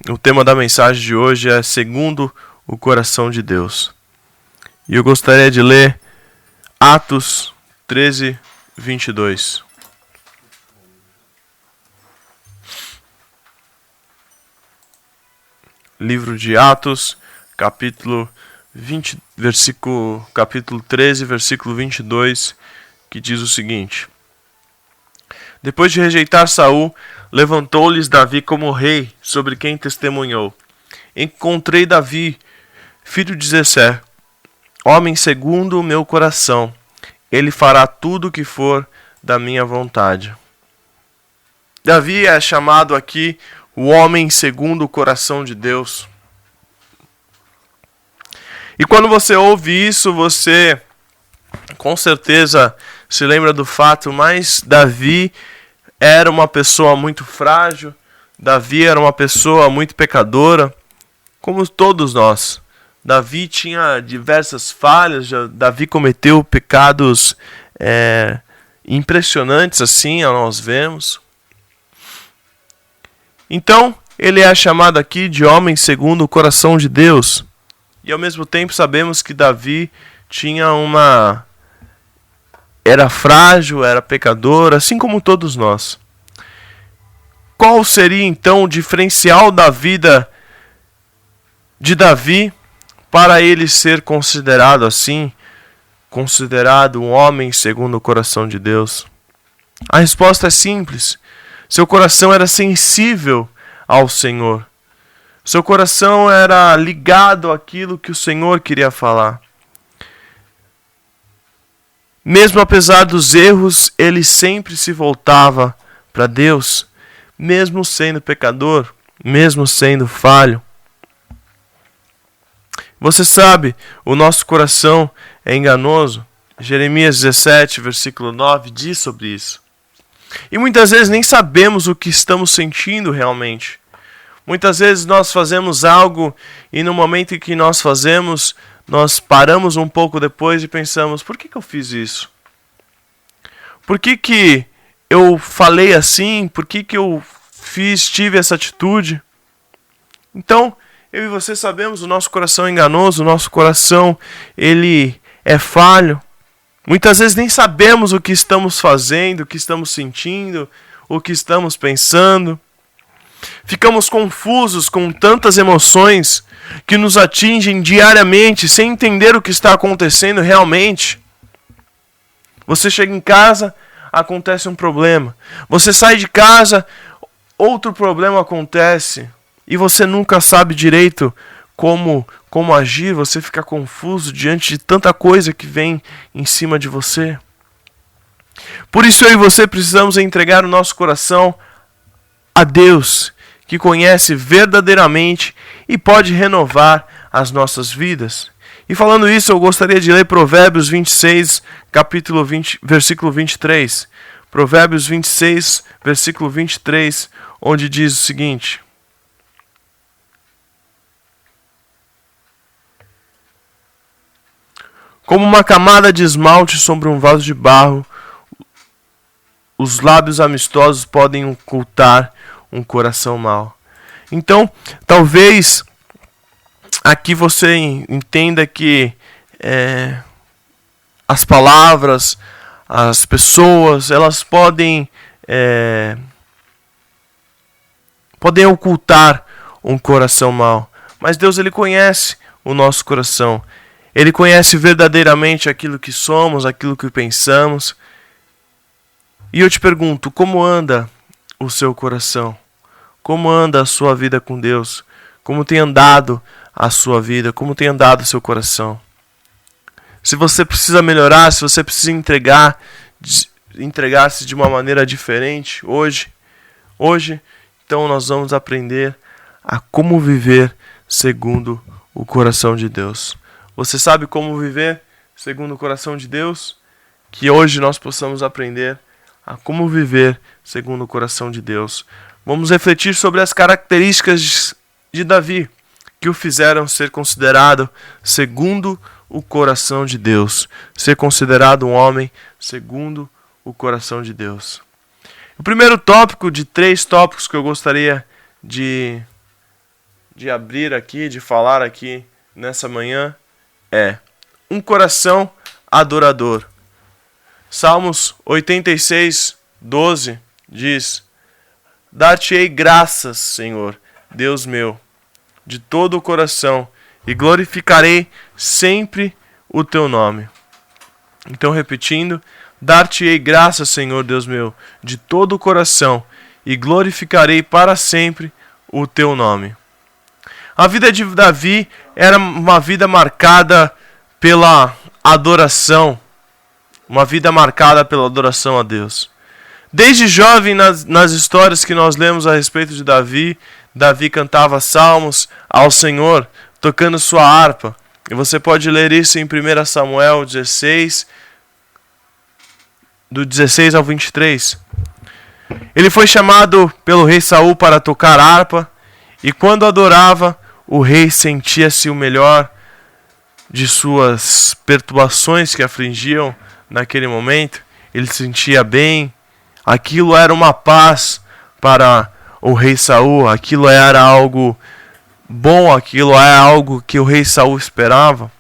o tema da mensagem de hoje é segundo o coração de Deus. E eu gostaria de ler Atos 13, 22. Livro de Atos, capítulo 13, versículo 22, que diz o seguinte: Depois de rejeitar Saul, levantou-lhes Davi como rei, sobre quem testemunhou: Encontrei Davi, filho de Jessé, homem segundo o meu coração. Ele fará tudo o que for da minha vontade. Davi é chamado aqui o homem segundo o coração de Deus. E quando você ouve isso, você com certeza se lembra do fato, mas Davi era uma pessoa muito frágil, Davi era uma pessoa muito pecadora, como todos nós. Davi tinha diversas falhas, Davi cometeu pecados impressionantes, assim, nós vemos. Então, ele é chamado aqui de homem segundo o coração de Deus. E ao mesmo tempo sabemos que Davi era frágil, era pecador, assim como todos nós. Qual seria então o diferencial da vida de Davi para ele ser considerado assim, considerado um homem segundo o coração de Deus? A resposta é simples. Seu coração era sensível ao Senhor. Seu coração era ligado àquilo que o Senhor queria falar. Mesmo apesar dos erros, ele sempre se voltava para Deus, mesmo sendo pecador, mesmo sendo falho. Você sabe, o nosso coração é enganoso. Jeremias 17, versículo 9, diz sobre isso. E muitas vezes nem sabemos o que estamos sentindo realmente. Muitas vezes nós fazemos algo e no momento em que nós fazemos, nós paramos um pouco depois e pensamos: por que eu fiz isso? Por que eu falei assim? Por que eu tive essa atitude? Então, eu e você sabemos, o nosso coração é enganoso, o nosso coração ele é falho. Muitas vezes nem sabemos o que estamos fazendo, o que estamos sentindo, o que estamos pensando. Ficamos confusos com tantas emoções que nos atingem diariamente sem entender o que está acontecendo realmente. Você chega em casa, acontece um problema. Você sai de casa, outro problema acontece. E você nunca sabe direito como agir. Você fica confuso diante de tanta coisa que vem em cima de você. Por isso eu e você precisamos entregar o nosso coração a Deus, que conhece verdadeiramente e pode renovar as nossas vidas. E falando isso, eu gostaria de ler Provérbios 26, capítulo 20, versículo 23. Provérbios 26, versículo 23, onde diz o seguinte: Como uma camada de esmalte sobre um vaso de barro, os lábios amistosos podem ocultar um coração mau. Então, talvez aqui você entenda que as palavras, as pessoas, elas podem ocultar um coração mau. Mas Deus, ele conhece o nosso coração. Ele conhece verdadeiramente aquilo que somos, aquilo que pensamos. E eu te pergunto, como anda o seu coração? Como anda a sua vida com Deus? Como tem andado a sua vida? Como tem andado o seu coração? Se você precisa melhorar, se você precisa entregar-se de uma maneira diferente hoje, então nós vamos aprender a como viver segundo o coração de Deus. Você sabe como viver segundo o coração de Deus? Que hoje nós possamos aprender a como viver segundo o coração de Deus. Vamos refletir sobre as características de Davi que o fizeram ser considerado segundo o coração de Deus, ser considerado um homem segundo o coração de Deus. O primeiro tópico de 3 tópicos que eu gostaria de de abrir aqui, de falar aqui nessa manhã é um coração adorador. Salmos 86, 12 diz: Dar-te-ei graças, Senhor, Deus meu, de todo o coração, e glorificarei sempre o teu nome. Então, repetindo: Dar-te-ei graças, Senhor, Deus meu, de todo o coração, e glorificarei para sempre o teu nome. A vida de Davi era uma vida marcada pela adoração, uma vida marcada pela adoração a Deus. Desde jovem, nas histórias que nós lemos a respeito de Davi, Davi cantava salmos ao Senhor, tocando sua harpa. E você pode ler isso em 1 Samuel 16, do 16 ao 23. Ele foi chamado pelo rei Saul para tocar harpa, e quando adorava, o rei sentia-se o melhor de suas perturbações que afligiam naquele momento. Ele se sentia bem. Aquilo era uma paz para o rei Saul. Aquilo era algo bom. Aquilo é algo que o rei Saul esperava.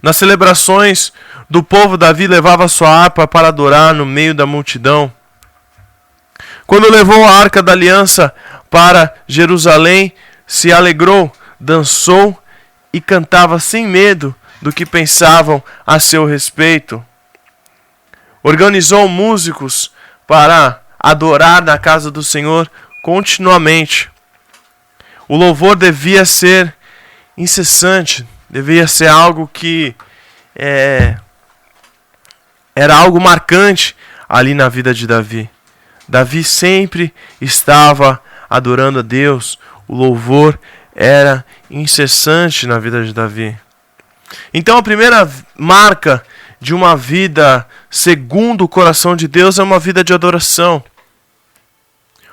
Nas celebrações do povo, Davi levava sua harpa para adorar no meio da multidão. Quando levou a arca da aliança para Jerusalém, se alegrou, dançou e cantava sem medo do que pensavam a seu respeito. Organizou músicos para adorar na casa do Senhor continuamente. O louvor devia ser incessante, devia ser algo que era algo marcante ali na vida de Davi. Davi sempre estava adorando a Deus. O louvor era incessante na vida de Davi. Então a primeira marca de uma vida segundo o coração de Deus é uma vida de adoração.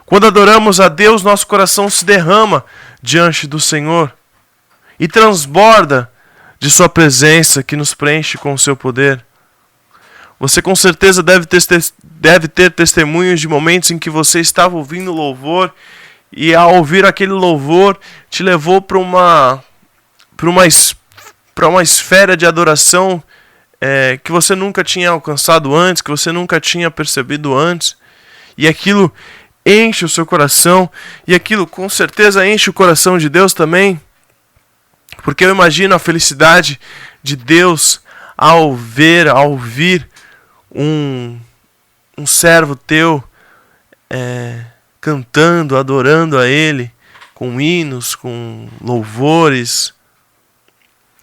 Quando adoramos a Deus, nosso coração se derrama diante do Senhor e transborda de sua presença, que nos preenche com o seu poder. Você com certeza deve ter testemunhos de momentos em que você estava ouvindo louvor e ao ouvir aquele louvor te levou para uma esfera de adoração que você nunca tinha alcançado antes, que você nunca tinha percebido antes. E aquilo enche o seu coração, e aquilo com certeza enche o coração de Deus também. Porque eu imagino a felicidade de Deus ao ouvir um servo teu cantando, adorando a Ele, com hinos, com louvores.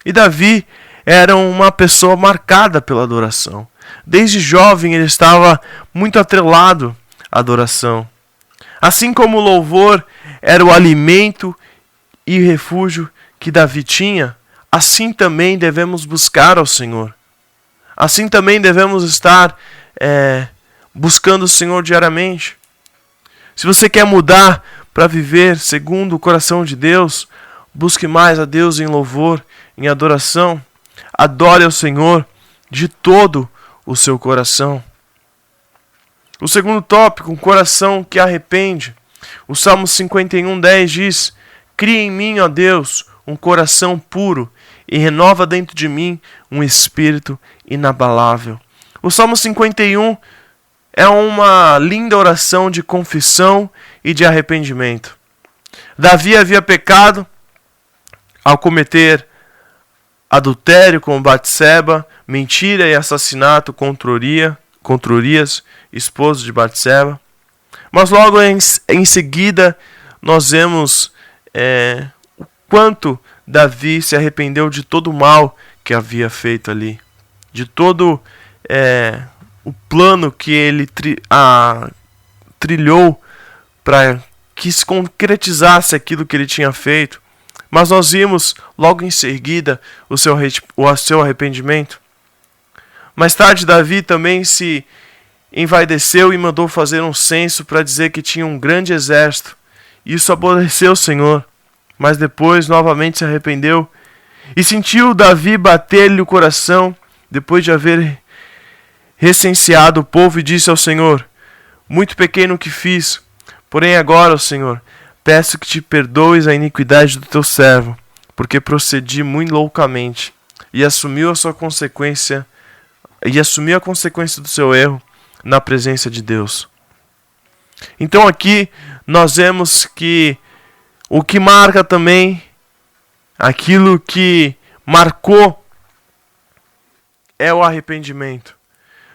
E Davi era uma pessoa marcada pela adoração. Desde jovem ele estava muito atrelado à adoração. Assim como o louvor era o alimento e refúgio que Davi tinha, assim também devemos buscar ao Senhor. Assim também devemos estar buscando o Senhor diariamente. Se você quer mudar para viver segundo o coração de Deus, busque mais a Deus em louvor, em adoração. Adore ao Senhor de todo o seu coração. O segundo tópico, um coração que arrepende. O Salmo 51:10 diz: Cria em mim, ó Deus, um coração puro e renova dentro de mim um espírito inabalável. O Salmo 51 é uma linda oração de confissão e de arrependimento. Davi havia pecado ao cometer adultério com Batseba, mentira e assassinato contra Urias, esposo de Batseba. Mas logo em seguida nós vemos o quanto Davi se arrependeu de todo o mal que havia feito ali, de todo o plano que ele trilhou para que se concretizasse aquilo que ele tinha feito. Mas nós vimos logo em seguida o seu arrependimento. Mais tarde Davi também se envaideceu e mandou fazer um censo para dizer que tinha um grande exército. Isso aborreceu o Senhor, mas depois novamente se arrependeu e sentiu Davi bater-lhe o coração depois de haver recenseado o povo, e disse ao Senhor: Muito pequeno o que fiz, porém agora, ó Senhor, peço que te perdoes a iniquidade do teu servo, porque procedi muito loucamente, e assumiu a consequência do seu erro na presença de Deus. Então aqui nós vemos que o que marca também, aquilo que marcou, é o arrependimento.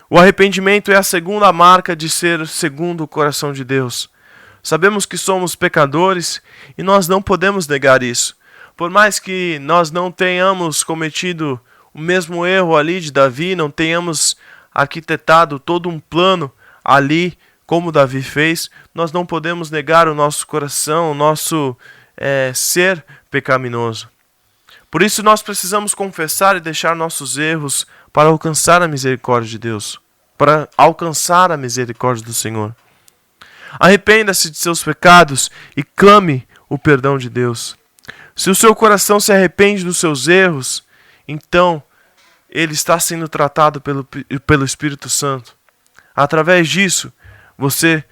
O arrependimento é a segunda marca de ser segundo o coração de Deus. Sabemos que somos pecadores e nós não podemos negar isso. Por mais que nós não tenhamos cometido o mesmo erro ali de Davi, não tenhamos arquitetado todo um plano ali como Davi fez, nós não podemos negar o nosso coração, o nosso ser pecaminoso. Por isso nós precisamos confessar e deixar nossos erros para alcançar a misericórdia de Deus, para alcançar a misericórdia do Senhor. Arrependa-se de seus pecados e clame o perdão de Deus. Se o seu coração se arrepende dos seus erros, então ele está sendo tratado pelo Espírito Santo. Através disso, você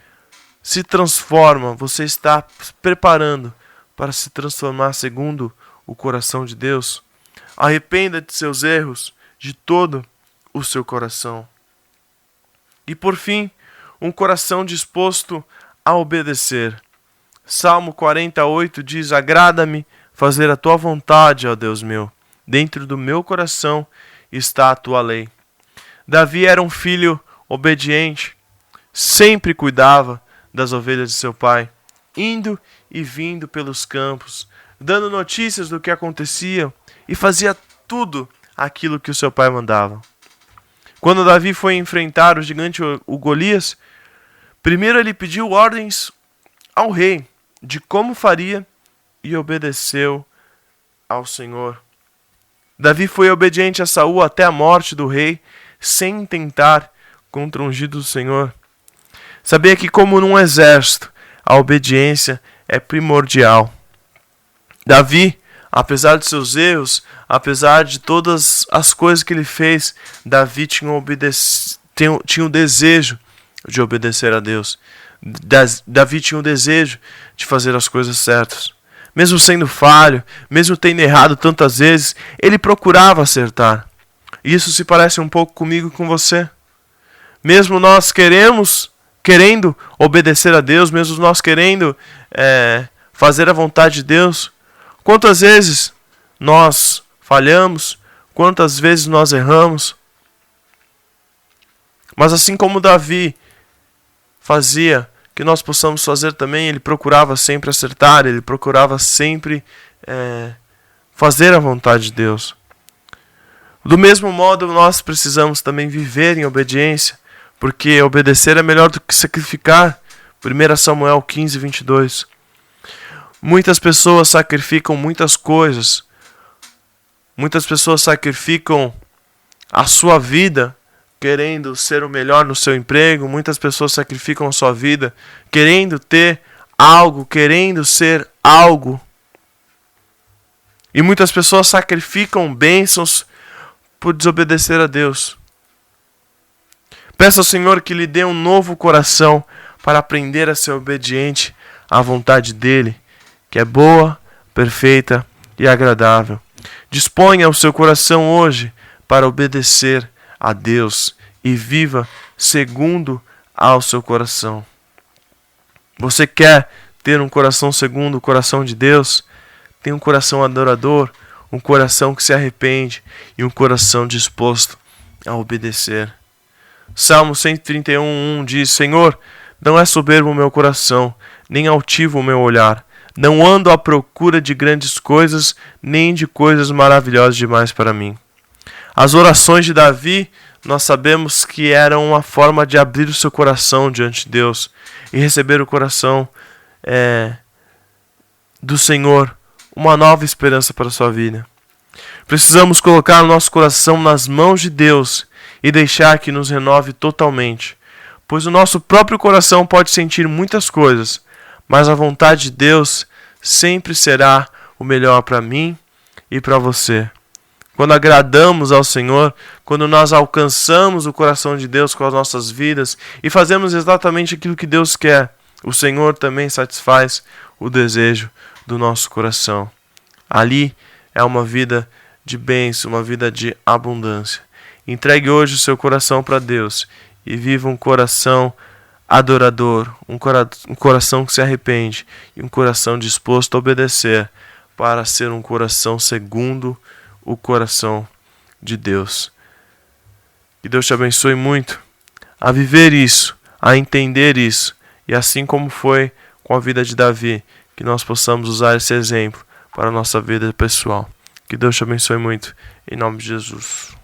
se transforma, você está se preparando para se transformar segundo o coração de Deus. Arrependa de seus erros de todo o seu coração. E por fim, um coração disposto a obedecer. Salmo 48 diz: agrada-me fazer a tua vontade, ó Deus meu. Dentro do meu coração está a tua lei. Davi era um filho obediente, sempre cuidava das ovelhas de seu pai, indo e vindo pelos campos, dando notícias do que acontecia e fazia tudo aquilo que o seu pai mandava. Quando Davi foi enfrentar o gigante o Golias, primeiro ele pediu ordens ao rei de como faria e obedeceu ao Senhor. Davi foi obediente a Saul até a morte do rei, sem tentar contra o ungido do Senhor. Sabia que, como num exército, a obediência é primordial. Davi, apesar de seus erros, apesar de todas as coisas que ele fez, Davi tinha o desejo de obedecer a Deus. Davi tinha o desejo de fazer as coisas certas. Mesmo sendo falho, mesmo tendo errado tantas vezes, ele procurava acertar. Isso se parece um pouco comigo e com você. Mesmo nós querendo obedecer a Deus, mesmo nós querendo fazer a vontade de Deus, quantas vezes nós falhamos, quantas vezes nós erramos. Mas assim como Davi fazia, que nós possamos fazer também, ele procurava sempre acertar, ele procurava sempre fazer a vontade de Deus. Do mesmo modo, nós precisamos também viver em obediência, porque obedecer é melhor do que sacrificar. 1 Samuel 15, 22. Muitas pessoas sacrificam muitas coisas. Muitas pessoas sacrificam a sua vida querendo ser o melhor no seu emprego. Muitas pessoas sacrificam a sua vida querendo ter algo, querendo ser algo. E muitas pessoas sacrificam bênçãos por desobedecer a Deus. Peça ao Senhor que lhe dê um novo coração para aprender a ser obediente à vontade dEle, que é boa, perfeita e agradável. Disponha o seu coração hoje para obedecer a Deus e viva segundo ao seu coração. Você quer ter um coração segundo o coração de Deus? Tem um coração adorador, um coração que se arrepende e um coração disposto a obedecer. Salmo 131:1 diz: Senhor, não é soberbo o meu coração, nem altivo o meu olhar. Não ando à procura de grandes coisas, nem de coisas maravilhosas demais para mim. As orações de Davi, nós sabemos que eram uma forma de abrir o seu coração diante de Deus e receber o coração do Senhor, uma nova esperança para a sua vida. Precisamos colocar o nosso coração nas mãos de Deus e deixar que nos renove totalmente, pois o nosso próprio coração pode sentir muitas coisas, mas a vontade de Deus sempre será o melhor para mim e para você. Quando agradamos ao Senhor, quando nós alcançamos o coração de Deus com as nossas vidas e fazemos exatamente aquilo que Deus quer, o Senhor também satisfaz o desejo do nosso coração. Ali é uma vida de bênção, uma vida de abundância. Entregue hoje o seu coração para Deus e viva um coração adorador, um coração que se arrepende e um coração disposto a obedecer para ser um coração segundo o coração de Deus. Que Deus te abençoe muito a viver isso, a entender isso, e assim como foi com a vida de Davi, que nós possamos usar esse exemplo para a nossa vida pessoal. Que Deus te abençoe muito, em nome de Jesus.